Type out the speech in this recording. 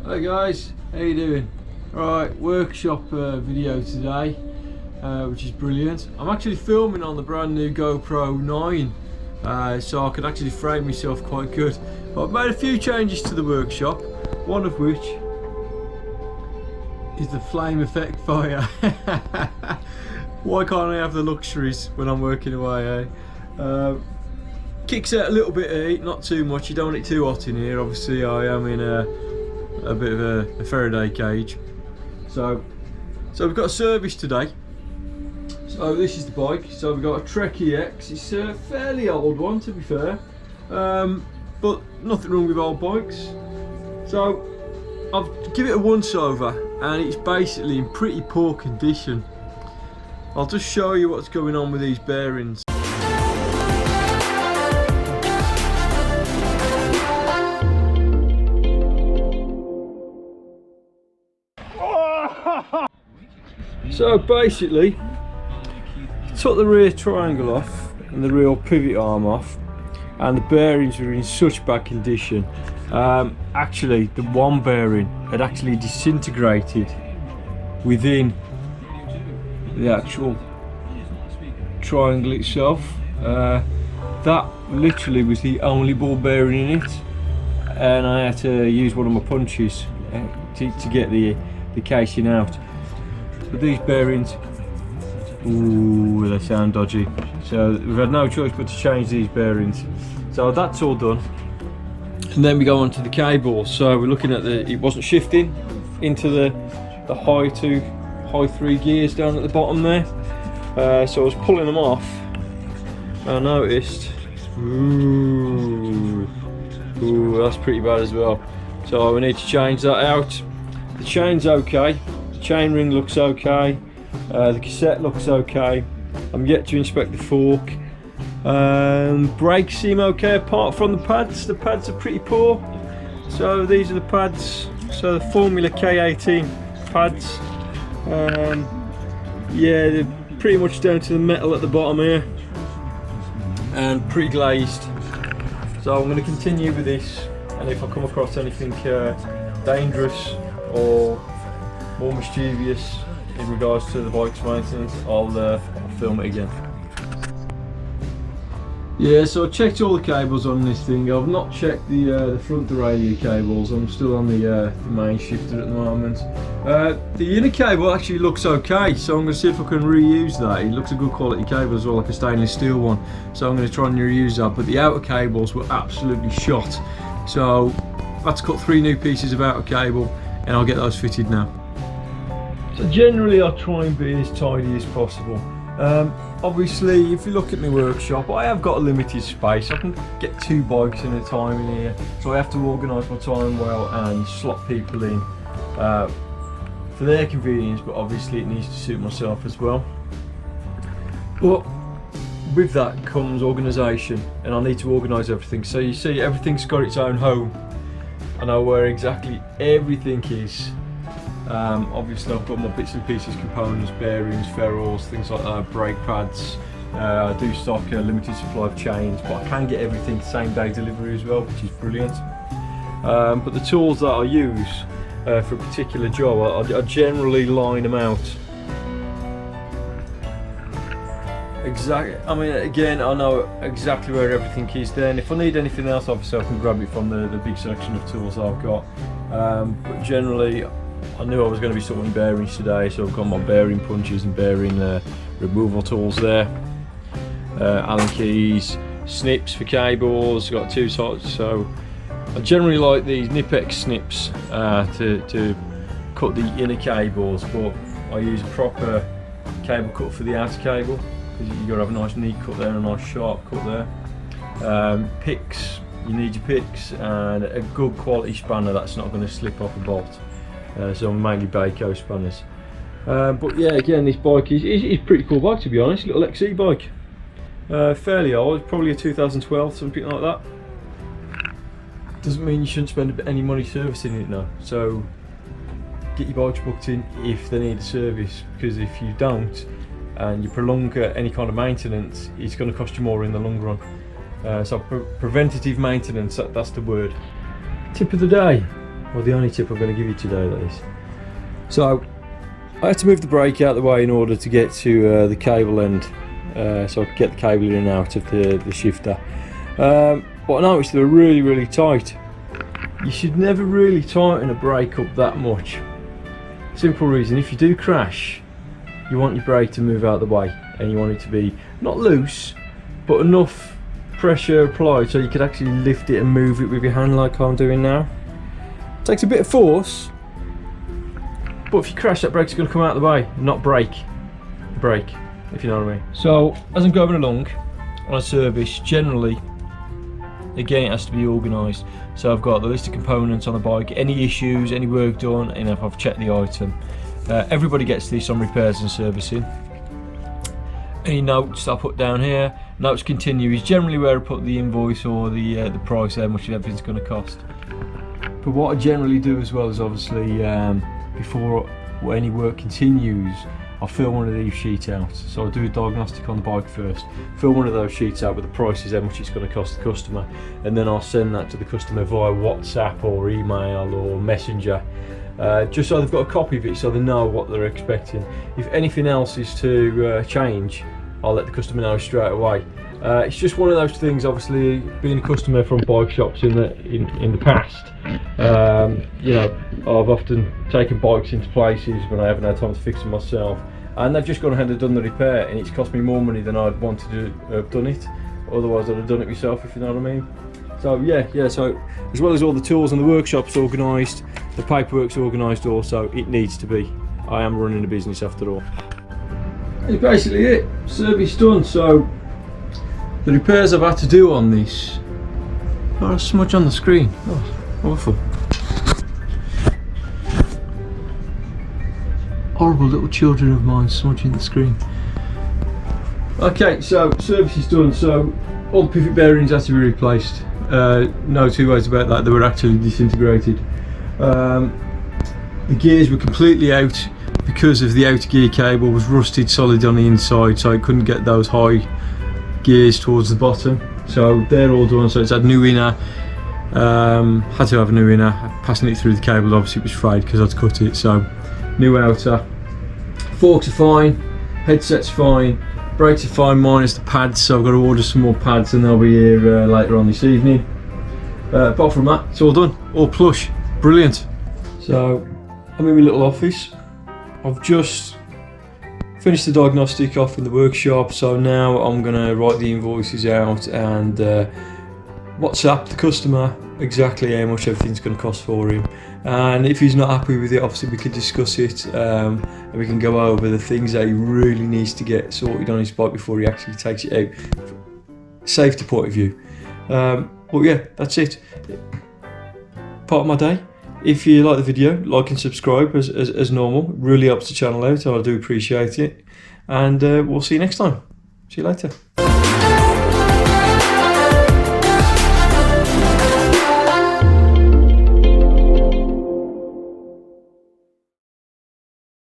Hi guys, how you doing? Right, workshop video today, which is brilliant. I'm actually filming on the brand new GoPro 9, so I can actually frame myself quite good. But I've made a few changes to the workshop, one of which is the flame effect fire. Why can't I have the luxuries when I'm working away, eh? Kicks out a little bit of heat, not too much. You don't want it too hot in here. Obviously I am in a bit of a Faraday cage. So we've got a service today. So this is the bike. So we've got a Trek EX. It's a fairly old one, to be fair, but nothing wrong with old bikes. So I've given it a once over and it's basically in pretty poor condition. I'll just show you what's going on with these bearings. So basically, took the rear triangle off and the rear pivot arm off, and the bearings were in such bad condition. Actually, the one bearing had actually disintegrated within the actual triangle itself. That literally was the only ball bearing in it, and I had to use one of my punches to get the casing out. But these bearings, ooh, they sound dodgy. So we've had no choice but to change these bearings. So that's all done. And then we go on to the cable. So we're looking at it wasn't shifting into the high 3 gears down at the bottom there. So I was pulling them off and I noticed, ooh, that's pretty bad as well. So we need to change that out. The chain's okay. Chain ring looks okay, the cassette looks okay. I'm yet to inspect the fork. Brakes seem okay apart from the pads. The pads are pretty poor. So these are the pads. So the Formula K18 pads. Yeah, they're pretty much down to the metal at the bottom here and pre-glazed. So I'm going to continue with this, and if I come across anything dangerous or more mischievous in regards to the bike's maintenance, I'll film it again. Yeah, so I checked all the cables on this thing. I've not checked the front derailleur cables. I'm still on the main shifter at the moment. The inner cable actually looks okay, so I'm going to see if I can reuse that. It looks a good quality cable as well, like a stainless steel one. So I'm going to try and reuse that. But the outer cables were absolutely shot. So I had to cut 3 new pieces of outer cable, and I'll get those fitted now. So generally I try and be as tidy as possible. Obviously if you look at my workshop, I have got a limited space. I can get 2 bikes at a time in here, so I have to organise my time well and slot people in for their convenience, but obviously it needs to suit myself as well. But with that comes organisation, and I need to organise everything. So you see, everything's got its own home. I know where exactly everything is. Obviously I've got my bits and pieces, components, bearings, ferrules, things like that, brake pads. I do stock a limited supply of chains, but I can get everything same day delivery as well, which is brilliant. But the tools that I use for a particular job, I generally line them out. Exactly. I mean, again, I know exactly where everything is there, and if I need anything else, obviously I can grab it from the big selection of tools I've got. But generally, I knew I was going to be sorting bearings today, so I've got my bearing punches and bearing removal tools there. Allen keys, snips for cables, got 2 sorts. So I generally like these Nipex snips to cut the inner cables, but I use a proper cable cut for the outer cable, because you've got to have a nice neat cut there and a nice sharp cut there. Picks, you need your picks, and a good quality spanner that's not going to slip off a bolt. So I'm mainly Baco spanners. But yeah, again, this bike is a pretty cool bike, to be honest. Little XE bike, fairly old, probably a 2012, something like that. Doesn't mean you shouldn't spend any money servicing it now. So get your bikes booked in if they need a service, because if you don't and you prolong any kind of maintenance, it's going to cost you more in the long run. So preventative maintenance, that's the word. Tip of the day: Well, the only tip I'm going to give you today, that is. So I had to move the brake out of the way in order to get to the cable end, so I could get the cable in and out of the shifter. But I noticed they were really tight. You should never really tighten a brake up that much. Simple reason, if you do crash, you want your brake to move out of the way, and you want it to be not loose, but enough pressure applied so you could actually lift it and move it with your hand like I'm doing now. It takes a bit of force, but if you crash, that brake's going to come out of the way, not break the brake, if you know what I mean. So as I'm going along on a service, generally, again, it has to be organised. So I've got the list of components on the bike, any issues, any work done, and if I've checked the item. Everybody gets this on repairs and servicing. Any notes I put down here, notes continue is generally where I put the invoice or the price, how much everything's going to cost. But what I generally do as well is obviously before any work continues, I'll fill one of these sheets out. So I'll do a diagnostic on the bike first, fill one of those sheets out with the prices, how much it's going to cost the customer, and then I'll send that to the customer via WhatsApp or email or Messenger, just so they've got a copy of it so they know what they're expecting. If anything else is to change, I'll let the customer know straight away. It's just one of those things, obviously, being a customer from bike shops in the past, you know, I've often taken bikes into places when I haven't had time to fix them myself, and they've just gone ahead and done the repair, and it's cost me more money than I'd wanted to have done it. Otherwise I'd have done it myself, if you know what I mean. So yeah, so as well as all the tools and the workshop's organised, the paperwork's organised also, it needs to be. I am running a business after all. That's basically it, service done. So the repairs I've had to do on this, oh, smudge on the screen, oh, awful. Horrible little children of mine smudging the screen. Okay, so service is done. So all the pivot bearings had to be replaced. No two ways about that, they were actually disintegrated. The gears were completely out because of the outer gear cable was rusted solid on the inside, so it couldn't get those high gears towards the bottom. So they're all done, so it's had new inner, had to have a new inner, passing it through the cable, obviously it was frayed because I'd cut it, so new outer. Forks are fine, headset's fine, brakes are fine minus the pads, so I've got to order some more pads and they'll be here later on this evening. Apart from that, it's all done, all plush, brilliant. So I'm in my little office. I've just finished the diagnostic off in the workshop, so now I'm going to write the invoices out and WhatsApp the customer exactly how much everything's going to cost for him, and if he's not happy with it, obviously we can discuss it, and we can go over the things that he really needs to get sorted on his bike before he actually takes it out, safety point of view. But yeah, that's it, part of my day. If you like the video, like and subscribe as normal, it really helps the channel out, and I do appreciate it, and we'll see you next time. See you later.